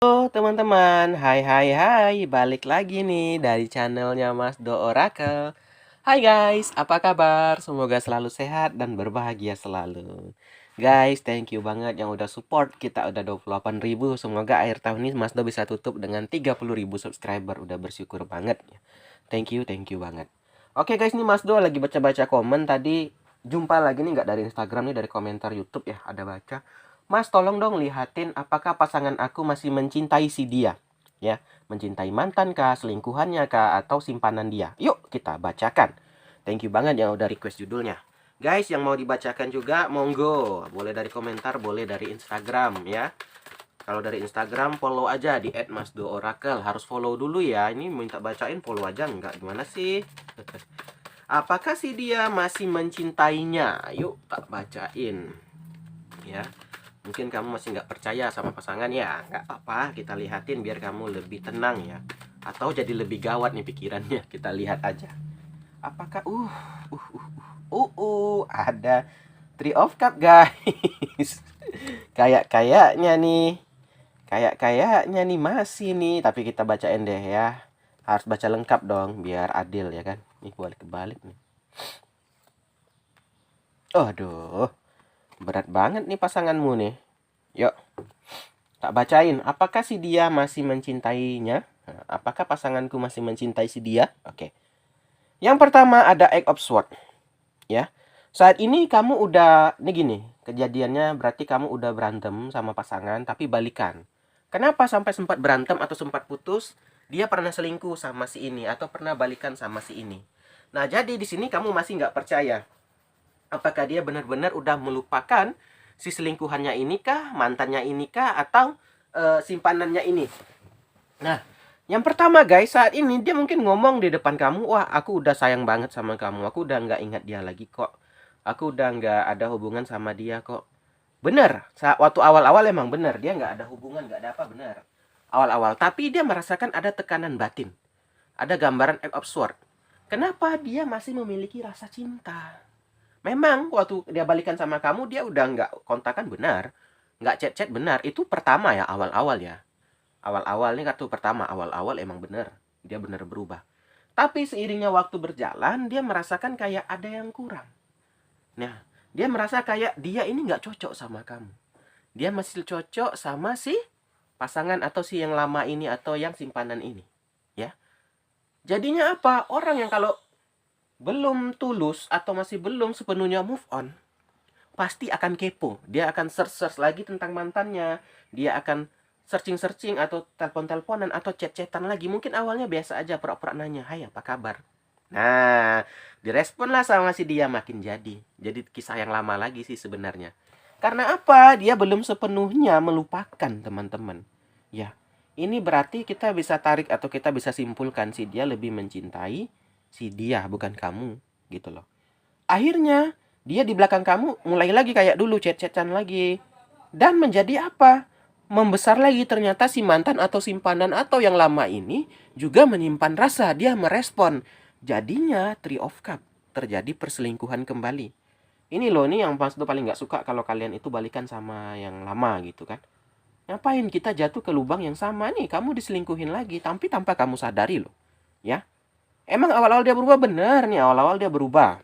Halo teman-teman, hai hai hai, balik lagi nih dari channelnya Mas Do Oracle. Hai guys, apa kabar? Semoga selalu sehat dan berbahagia selalu. Guys, thank you banget yang udah support kita udah 28.000. Semoga akhir tahun ini Mas Do bisa tutup dengan 30.000 subscriber. Udah bersyukur banget. Thank you banget. Oke guys, nih Mas Do lagi baca-baca komen tadi. Jumpa lagi nih nggak dari Instagram nih, dari komentar YouTube ya, ada baca. Mas, tolong dong lihatin apakah pasangan aku masih mencintai si dia. Ya, mencintai mantan kah, selingkuhannya kah, atau simpanan dia. Yuk kita bacakan. Thank you banget yang udah request judulnya. Guys, yang mau dibacakan juga monggo. Boleh dari komentar, boleh dari Instagram ya. Kalau dari Instagram follow aja di @masdooracle. Harus follow dulu ya. Ini minta bacain follow aja enggak? Gimana sih? Apakah si dia masih mencintainya? Yuk tak bacain. Ya. Mungkin kamu masih nggak percaya sama pasangan ya, nggak apa-apa, kita lihatin biar kamu lebih tenang ya. Atau jadi lebih gawat nih pikirannya, kita lihat aja. Apakah ada Three of Cup guys. Kayaknya nih masih nih, tapi kita bacain deh ya. Harus baca lengkap dong biar adil ya kan. Ini kebalik nih. Aduh, berat banget nih pasanganmu nih. Yuk, tak bacain. Apakah si dia masih mencintainya? Apakah pasanganku masih mencintai si dia? Oke. Yang pertama ada Eight of Swords. Ya. Saat ini kamu udah, ini gini, kejadiannya berarti kamu udah berantem sama pasangan tapi balikan. Kenapa sampai sempat berantem atau sempat putus? Dia pernah selingkuh sama si ini atau pernah balikan sama si ini. Nah, jadi di sini kamu masih nggak percaya. Apakah dia benar-benar udah melupakan si selingkuhannya ini kah, mantannya ini kah, atau simpanannya ini? Nah, yang pertama guys, saat ini dia mungkin ngomong di depan kamu, wah aku udah sayang banget sama kamu, aku udah nggak ingat dia lagi kok. Aku udah nggak ada hubungan sama dia kok. Bener, waktu awal-awal emang bener, dia nggak ada hubungan, nggak ada apa, bener. Awal-awal, tapi dia merasakan ada tekanan batin. Ada gambaran Eight of Swords. Kenapa dia masih memiliki rasa cinta? Memang waktu dia balikan sama kamu, dia udah nggak kontakan, benar. Nggak chat-chat, benar. Itu pertama ya, awal-awal ya. Awal-awal ini kartu pertama, awal-awal emang benar. Dia benar berubah. Tapi seiringnya waktu berjalan, dia merasakan kayak ada yang kurang. Nah, dia merasa kayak dia ini nggak cocok sama kamu. Dia masih cocok sama si pasangan atau si yang lama ini atau yang simpanan ini. Ya. Jadinya apa? Orang yang kalau belum tulus atau masih belum sepenuhnya move on, pasti akan kepo. Dia akan search lagi tentang mantannya. Dia akan searching atau telepon-teleponan atau chat-chatan lagi. Mungkin awalnya biasa aja, pura-pura nanya, hai apa kabar? Nah, diresponlah sama si dia, makin jadi. Jadi kisah yang lama lagi sih sebenarnya. Karena apa? Dia belum sepenuhnya melupakan, teman-teman. Ya, ini berarti kita bisa tarik atau kita bisa simpulkan si dia lebih mencintai si dia, bukan kamu, gitu loh. Akhirnya dia di belakang kamu mulai lagi kayak dulu, chat-chatan lagi. Dan menjadi apa? Membesar lagi, ternyata si mantan atau simpanan atau yang lama ini juga menyimpan rasa, dia merespon. Jadinya Three of Cup, terjadi perselingkuhan kembali. Ini loh, nih yang pas tuh paling nggak suka kalau kalian itu balikan sama yang lama gitu kan. Ngapain kita jatuh ke lubang yang sama nih, kamu diselingkuhin lagi, tapi tanpa kamu sadari loh. Ya, emang awal-awal dia berubah, bener nih, awal-awal dia berubah.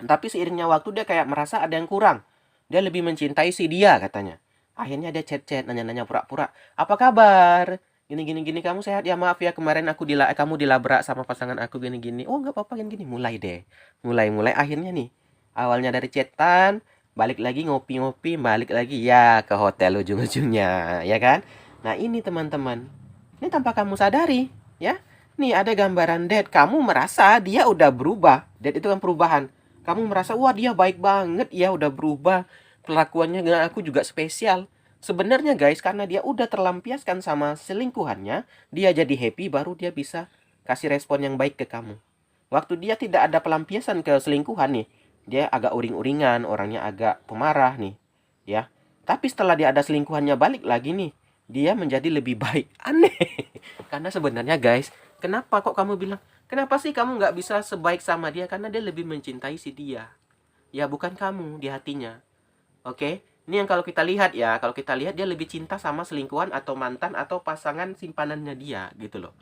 Tapi seiringnya waktu dia kayak merasa ada yang kurang. Dia lebih mencintai si dia katanya. Akhirnya dia chat-chat, nanya-nanya pura-pura. Apa kabar? Gini, kamu sehat ya? Maaf ya, kemarin kamu dilabrak sama pasangan aku gini-gini. Oh, nggak apa-apa, gini-gini. Mulai deh. Mulai. Akhirnya nih, awalnya dari chatan, balik lagi ngopi-ngopi, balik lagi ya ke hotel ujung-ujungnya. Ya kan? Nah, ini teman-teman. Ini tanpa kamu sadari. Ya. Nih ada gambaran date. Kamu merasa dia udah berubah. Date itu kan perubahan. Kamu merasa, wah dia baik banget ya, udah berubah. Kelakuannya dengan aku juga spesial. Sebenarnya guys, karena dia udah terlampiaskan sama selingkuhannya, dia jadi happy, baru dia bisa kasih respon yang baik ke kamu. Waktu dia tidak ada pelampiasan ke selingkuhan nih, dia agak uring-uringan, orangnya agak pemarah nih. Ya. Tapi setelah dia ada selingkuhannya balik lagi nih, dia menjadi lebih baik. Aneh. Karena sebenarnya guys, kenapa kok kamu bilang, kenapa sih kamu nggak bisa sebaik sama dia? Karena dia lebih mencintai si dia. Ya bukan kamu di hatinya. Oke? Ini yang kalau kita lihat ya, kalau kita lihat dia lebih cinta sama selingkuhan atau mantan atau pasangan simpanannya dia gitu loh.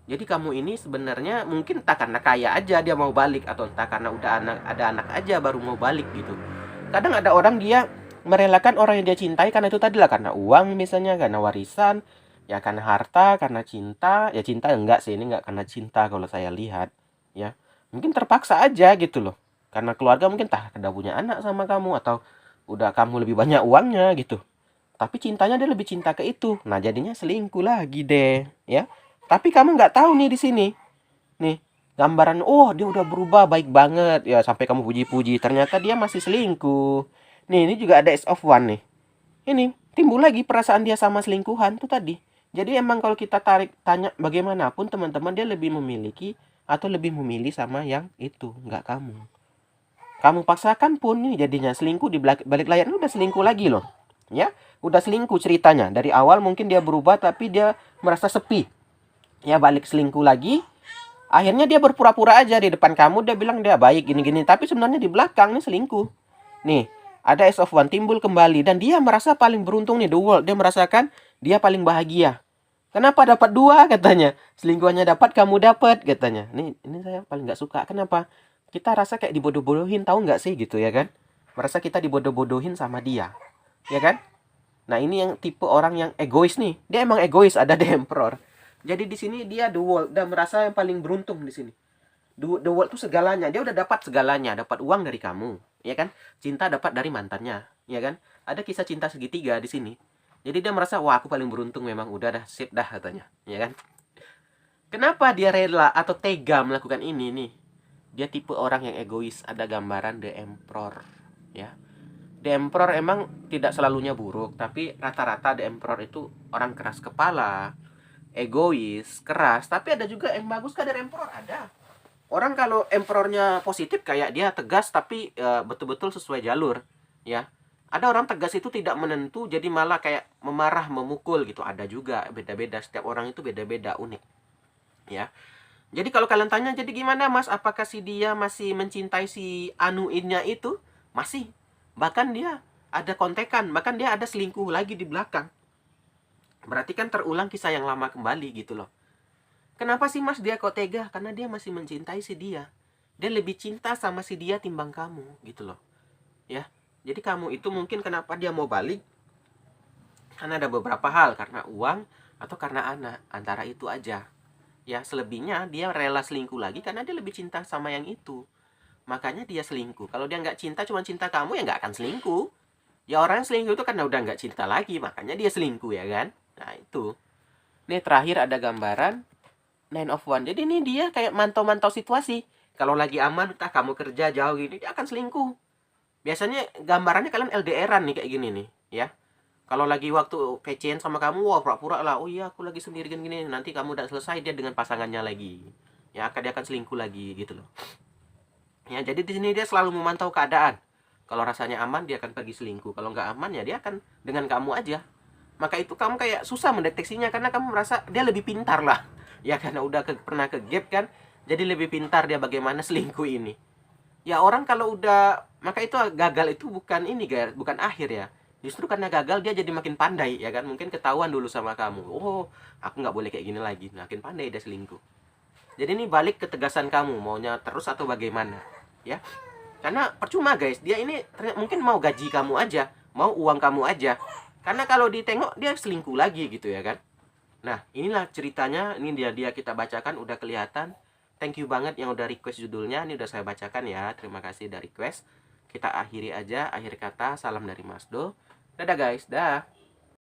Jadi kamu ini sebenarnya mungkin entah karena kaya aja dia mau balik, atau entah karena udah ada anak aja baru mau balik gitu. Kadang ada orang dia merelakan orang yang dia cintai karena itu tadi lah, karena uang misalnya, karena warisan, ya karena harta, karena cinta. Ya cinta enggak sih, ini enggak karena cinta kalau saya lihat ya. Mungkin terpaksa aja gitu loh. Karena keluarga mungkin entah udah punya anak sama kamu, atau udah kamu lebih banyak uangnya gitu. Tapi cintanya dia lebih cinta ke itu. Nah, jadinya selingkuh lagi deh, ya. Tapi kamu nggak tahu nih di sini. Nih, gambaran, oh dia udah berubah baik banget. Ya, sampai kamu puji-puji. Ternyata dia masih selingkuh. Nih, ini juga ada S of One nih. Ini, timbul lagi perasaan dia sama selingkuhan tuh tadi. Jadi emang kalau kita tarik tanya bagaimanapun teman-teman, dia lebih memiliki atau lebih memilih sama yang itu, nggak kamu. Kamu paksakan pun nih jadinya selingkuh di balik layar ini udah selingkuh lagi loh. Ya, udah selingkuh ceritanya. Dari awal mungkin dia berubah tapi dia merasa sepi. Ya balik selingkuh lagi. Akhirnya dia berpura-pura aja di depan kamu, dia bilang dia baik gini-gini, tapi sebenarnya di belakang nih selingkuh. Nih, ada Ace of One timbul kembali dan dia merasa paling beruntung nih, the world. Dia merasakan dia paling bahagia. Kenapa dapat dua katanya? Selingkuhannya dapat, kamu dapat katanya. Ini saya paling nggak suka. Kenapa? Kita rasa kayak dibodoh-bodohin, tahu nggak sih gitu ya kan? Merasa kita dibodoh-bodohin sama dia, ya kan? Nah ini yang tipe orang yang egois nih. Dia emang egois, ada The Emperor. Jadi di sini dia the world dan merasa yang paling beruntung di sini. The world tuh segalanya. Dia udah dapat segalanya, dapat uang dari kamu, ya kan? Cinta dapat dari mantannya, ya kan? Ada kisah cinta segitiga di sini. Jadi dia merasa, wah aku paling beruntung memang, udah dah sip dah katanya, ya kan? Kenapa dia rela atau tega melakukan ini nih? Dia tipe orang yang egois. Ada gambaran The Emperor, ya. The Emperor emang tidak selalunya buruk, tapi rata-rata The Emperor itu orang keras kepala, egois, keras. Tapi ada juga yang bagus kan, The Emperor ada. Orang kalau Emperornya positif kayak dia tegas tapi betul-betul sesuai jalur, ya. Ada orang tegas itu tidak menentu, jadi malah kayak memarah, memukul gitu. Ada juga, beda-beda. Setiap orang itu beda-beda, unik, ya. Jadi kalau kalian tanya, jadi gimana mas? Apakah si dia masih mencintai si Anuinnya itu? Masih. Bahkan dia ada kontekan, bahkan dia ada selingkuh lagi di belakang. Berarti kan terulang kisah yang lama kembali gitu loh. Kenapa sih mas dia kok tega? Karena dia masih mencintai si dia. Dia lebih cinta sama si dia timbang kamu gitu loh. Ya. Jadi kamu itu mungkin kenapa dia mau balik? Karena ada beberapa hal, karena uang atau karena anak. Antara itu aja. Ya, selebihnya dia rela selingkuh lagi karena dia lebih cinta sama yang itu. Makanya dia selingkuh. Kalau dia nggak cinta, cuma cinta kamu, ya nggak akan selingkuh. Ya orang yang selingkuh itu karena udah nggak cinta lagi, makanya dia selingkuh ya kan. Nah itu. Nih terakhir ada gambaran Nine of One. Jadi ini dia kayak mantau-mantau situasi. Kalau lagi aman, entah kamu kerja jauh gini, dia akan selingkuh. Biasanya gambarannya kalian LDRan nih kayak gini nih, ya. Kalau lagi waktu kecean sama kamu, wah pura-pura lah. Oh iya, aku lagi sendiri gini. Nanti kamu udah selesai, dia dengan pasangannya lagi. Ya, dia akan selingkuh lagi gitu loh. Ya, jadi di sini dia selalu memantau keadaan. Kalau rasanya aman, dia akan pergi selingkuh. Kalau nggak aman, ya dia akan dengan kamu aja. Maka itu kamu kayak susah mendeteksinya karena kamu merasa dia lebih pintar lah. Ya karena udah pernah ke gap kan, jadi lebih pintar dia bagaimana selingkuh ini. Ya orang kalau udah, maka itu gagal itu bukan ini guys, bukan akhir ya. Justru karena gagal dia jadi makin pandai ya kan. Mungkin ketahuan dulu sama kamu. Oh, aku nggak boleh kayak gini lagi. Makin pandai dia selingkuh. Jadi ini balik ketegasan kamu, maunya terus atau bagaimana, ya? Karena percuma guys, dia ini mungkin mau gaji kamu aja, mau uang kamu aja. Karena kalau ditengok dia selingkuh lagi gitu ya kan. Nah, inilah ceritanya, ini dia kita bacakan udah kelihatan. Thank you banget yang udah request judulnya, ini udah saya bacakan ya. Terima kasih udah request. Kita akhiri aja, akhir kata, salam dari Mas Do. Dadah guys, dah.